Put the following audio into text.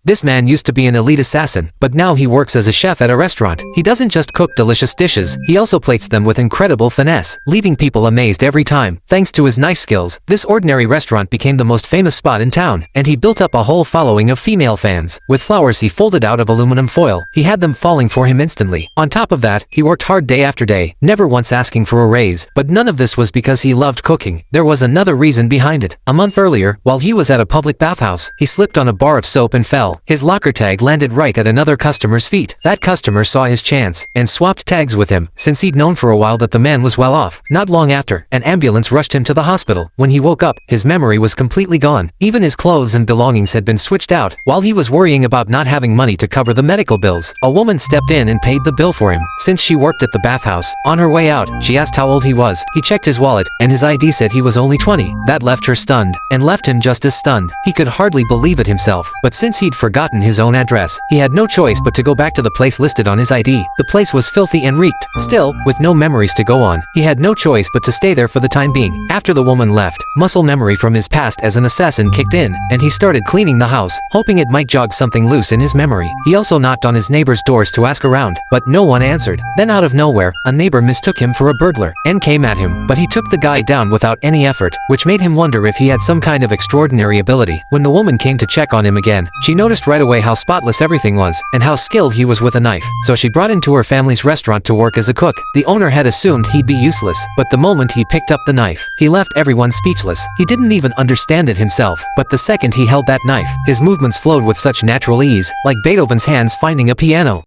This man used to be an elite assassin, but now he works as a chef at a restaurant. He doesn't just cook delicious dishes, he also plates them with incredible finesse, leaving people amazed every time. Thanks to his knife skills, this ordinary restaurant became the most famous spot in town, and he built up a whole following of female fans. With flowers he folded out of aluminum foil, he had them falling for him instantly. On top of that, he worked hard day after day, never once asking for a raise, but none of this was because he loved cooking. There was another reason behind it. A month earlier, while he was at a public bathhouse, he slipped on a bar of soap and fell. His locker tag landed right at another customer's feet. That customer saw his chance and swapped tags with him, since he'd known for a while that the man was well off. Not long after, an ambulance rushed him to the hospital. When he woke up, his memory was completely gone. Even his clothes and belongings had been switched out. While he was worrying about not having money to cover the medical bills, a woman stepped in and paid the bill for him. Since she worked at the bathhouse, on her way out, she asked how old he was. He checked his wallet, and his ID said he was only 20. That left her stunned, and left him just as stunned. He could hardly believe it himself, but since he'd forgotten his own address, he had no choice but to go back to the place listed on his ID. The place was filthy and reeked. Still, with no memories to go on, he had no choice but to stay there for the time being. After the woman left, muscle memory from his past as an assassin kicked in, and he started cleaning the house, hoping it might jog something loose in his memory. He also knocked on his neighbor's doors to ask around, but no one answered. Then out of nowhere, a neighbor mistook him for a burglar, and came at him, but he took the guy down without any effort, which made him wonder if he had some kind of extraordinary ability. When the woman came to check on him again, she noticed right away how spotless everything was, and how skilled he was with a knife. So she brought him to her family's restaurant to work as a cook. The owner had assumed he'd be useless, but the moment he picked up the knife, he left everyone speechless. He didn't even understand it himself, but the second he held that knife, his movements flowed with such natural ease, like Beethoven's hands finding a piano.